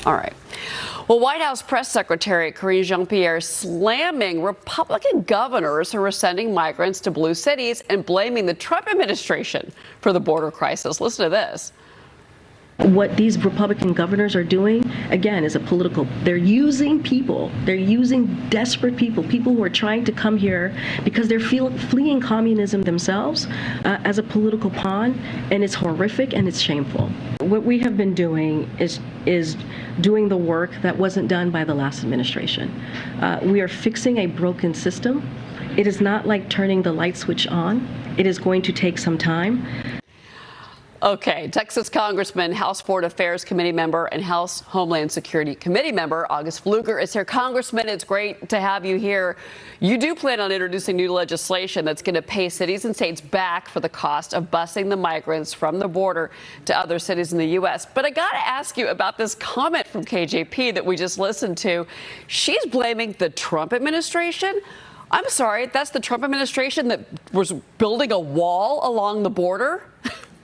All right. Well, White House Press Secretary Karine Jean-Pierre slamming Republican governors who are sending migrants to blue cities and blaming the Trump administration for the border crisis. Listen to this. What these Republican governors are doing, again, is they're using people. They're using desperate people who are trying to come here because they're fleeing communism themselves as a political pawn, and it's horrific and it's shameful. What we have been doing is doing the work that wasn't done by the last administration. We are fixing a broken system. It is not like turning the light switch on. It is going to take some time. Okay, Texas Congressman, House Foreign Affairs Committee member, and House Homeland Security Committee member August Pfluger is here. Congressman, it's great to have you here. You do plan on introducing new legislation that's going to pay cities and states back for the cost of busing the migrants from the border to other cities in the U.S. But I got to ask you about this comment from KJP that we just listened to. She's blaming the Trump administration. I'm sorry, that's the Trump administration that was building a wall along the border?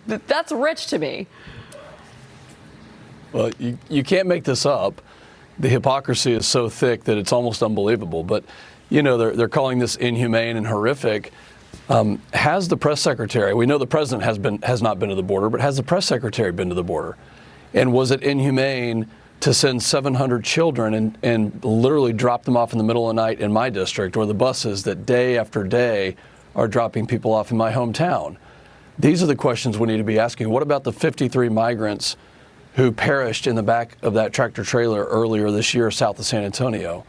That's rich to me. Well, you can't make this up. The hypocrisy is so thick that it's almost unbelievable. But, you know, they're calling this inhumane and horrific. Has the press secretary, we know the president has not been to the border, but has the press secretary been to the border? And was it inhumane to send 700 children and literally drop them off in the middle of the night in my district, or the buses that day after day are dropping people off in my hometown? These are the questions we need to be asking. What about the 53 migrants who perished in the back of that tractor trailer earlier this year south of San Antonio?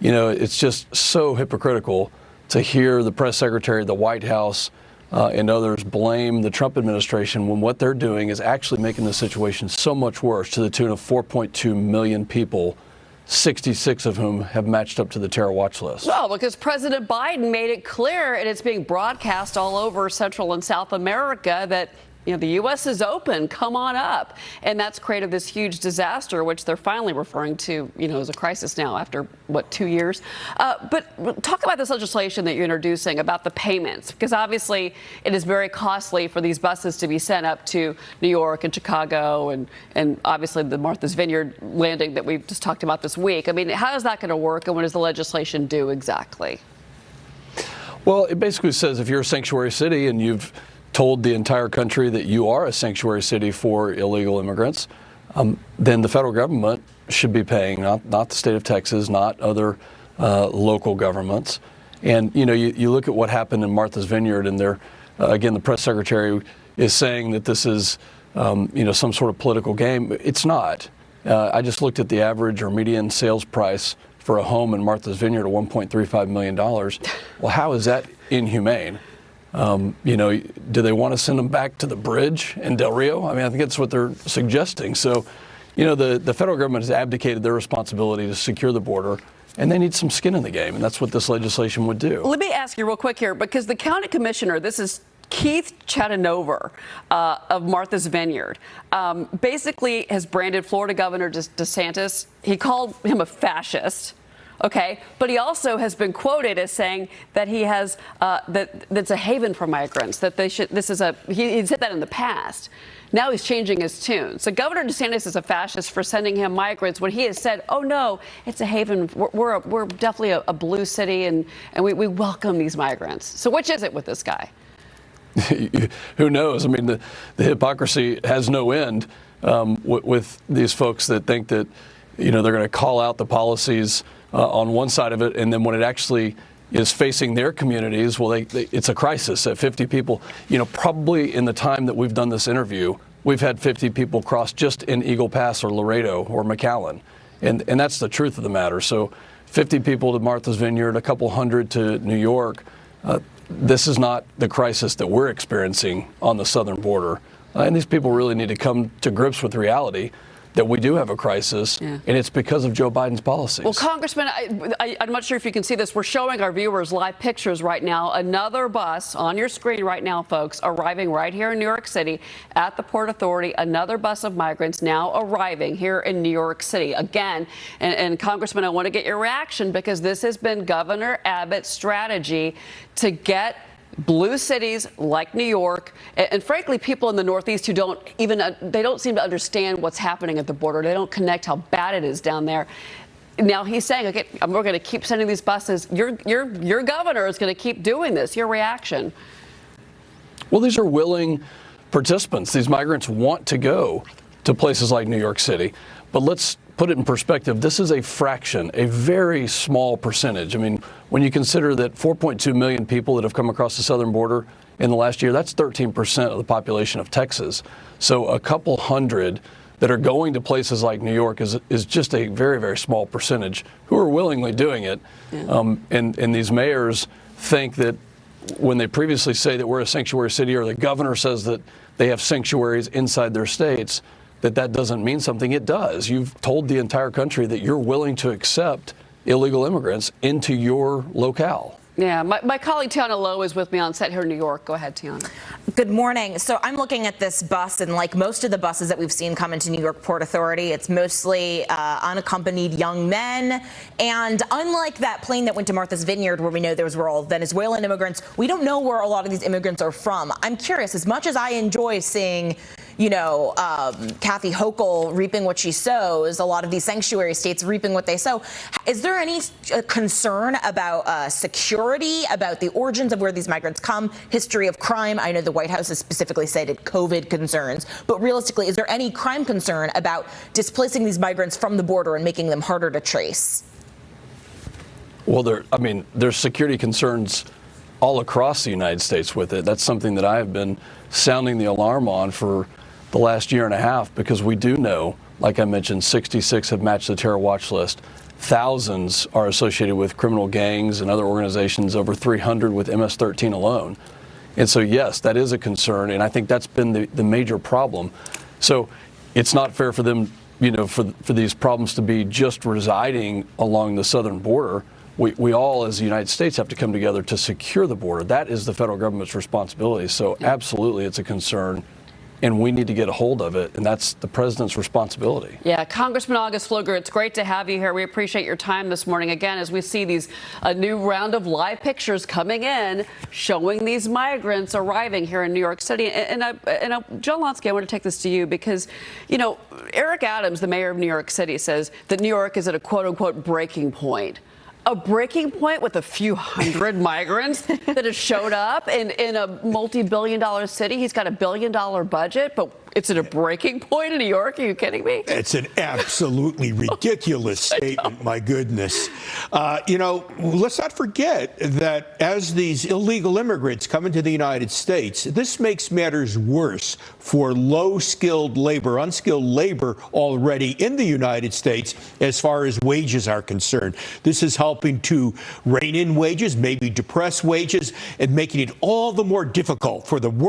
You know, it's just so hypocritical to hear the press secretary, the White House, and others blame the Trump administration when what they're doing is actually making the situation so much worse, to the tune of 4.2 million people, 66 of whom have matched up to the terror watch list. Well, because President Biden made it clear, and it's being broadcast all over Central and South America, that the U.S. is open, come on up. And that's created this huge disaster, which they're finally referring to, as a crisis now after, 2 years? But talk about this legislation that you're introducing about the payments, because obviously it is very costly for these buses to be sent up to New York and Chicago and obviously the Martha's Vineyard landing that we've just talked about this week. I mean, how is that going to work, and what does the legislation do exactly? Well, it basically says if you're a sanctuary city and you've told the entire country that you are a sanctuary city for illegal immigrants, then the federal government should be paying, not the state of Texas, not other local governments. And, you look at what happened in Martha's Vineyard, and again, the press secretary is saying that this is, some sort of political game. It's not. I just looked at the average or median sales price for a home in Martha's Vineyard at $1.35 million. Well, how is that inhumane? Do they want to send them back to the bridge in Del Rio? I mean, I think that's what they're suggesting. So, the federal government has abdicated their responsibility to secure the border, and they need some skin in the game, and that's what this legislation would do. Let me ask you real quick here, because the county commissioner, this is Keith Chattanova of Martha's Vineyard, basically has branded Florida Governor DeSantis. He called him a fascist. Okay, but he also has been quoted as saying that he has that's a haven for migrants. That they should. He said that in the past. Now he's changing his tune. So Governor DeSantis is a fascist for sending him migrants when he has said, "Oh no, it's a haven. We're definitely a blue city, and we welcome these migrants." So which is it with this guy? Who knows? I mean, the hypocrisy has no end with these folks that think that they're going to call out the policies on one side of it, and then when it actually is facing their communities, well, it's a crisis. At 50 people, probably in the time that we've done this interview, we've had 50 people cross just in Eagle Pass or Laredo or McAllen, and that's the truth of the matter. So 50 people to Martha's Vineyard, a couple hundred to New York. This is not the crisis that we're experiencing on the southern border, and these people really need to come to grips with reality that we do have a crisis, and it's because of Joe Biden's policies. Well, Congressman, I'm not sure if you can see this. We're showing our viewers live pictures right now. Another bus on your screen right now, folks, arriving right here in New York City at the Port Authority. Another bus of migrants now arriving here in New York City. Again, and Congressman, I want to get your reaction, because this has been Governor Abbott's strategy to get blue cities like New York, and frankly, people in the Northeast who they don't seem to understand what's happening at the border. They don't connect how bad it is down there. Now he's saying, okay, we're going to keep sending these buses. Your governor is going to keep doing this. Your reaction? Well, these are willing participants. These migrants want to go to places like New York City. But let's put it in perspective. This is a fraction, a very small percentage. I mean, when you consider that 4.2 million people that have come across the southern border in the last year, that's 13% of the population of Texas. So a couple hundred that are going to places like New York is just a very, very small percentage who are willingly doing it. Yeah. And these mayors think that when they previously say that we're a sanctuary city, or the governor says that they have sanctuaries inside their states, that doesn't mean something. It does. You've told the entire country that you're willing to accept illegal immigrants into your locale. Yeah, my colleague Tiana Lowe is with me on set here in New York. Go ahead, Tiana. Good morning. So I'm looking at this bus, and like most of the buses that we've seen come into New York Port Authority, it's mostly unaccompanied young men. And unlike that plane that went to Martha's Vineyard, where we know were all Venezuelan immigrants, we don't know where a lot of these immigrants are from. I'm curious, as much as I enjoy seeing, Kathy Hochul reaping what she sows, a lot of these sanctuary states reaping what they sow, is there any concern about security, about the origins of where these migrants come, history of crime? I know the White House has specifically cited COVID concerns, but realistically, is there any crime concern about displacing these migrants from the border and making them harder to trace? Well, there's security concerns all across the United States with it. That's something that I have been sounding the alarm on for the last year and a half, because we do know, like I mentioned, 66 have matched the terror watch list. Thousands are associated with criminal gangs and other organizations, over 300 with MS-13 alone. And so, yes, that is a concern, and I think that's been the major problem. So it's not fair for them, for these problems to be just residing along the southern border. We all, as the United States, have to come together to secure the border. That is the federal government's responsibility. So absolutely, it's a concern, and we need to get a hold of it, and that's the president's responsibility. Yeah, Congressman Pfluger, it's great to have you here. We appreciate your time this morning. Again, as we see a new round of live pictures coming in, showing these migrants arriving here in New York City. And Joe Lonsky, I want to take this to you because, Eric Adams, the mayor of New York City, says that New York is at a quote-unquote breaking point. A breaking point with a few hundred migrants that have showed up in a multi-billion-dollar city. He's got $1 billion budget, but it's at a breaking point in New York. Are you kidding me? It's an absolutely ridiculous statement, my goodness. Let's not forget that as these illegal immigrants come into the United States, this makes matters worse for low-skilled labor, unskilled labor already in the United States as far as wages are concerned. This is helping to rein in wages, maybe depress wages, and making it all the more difficult for the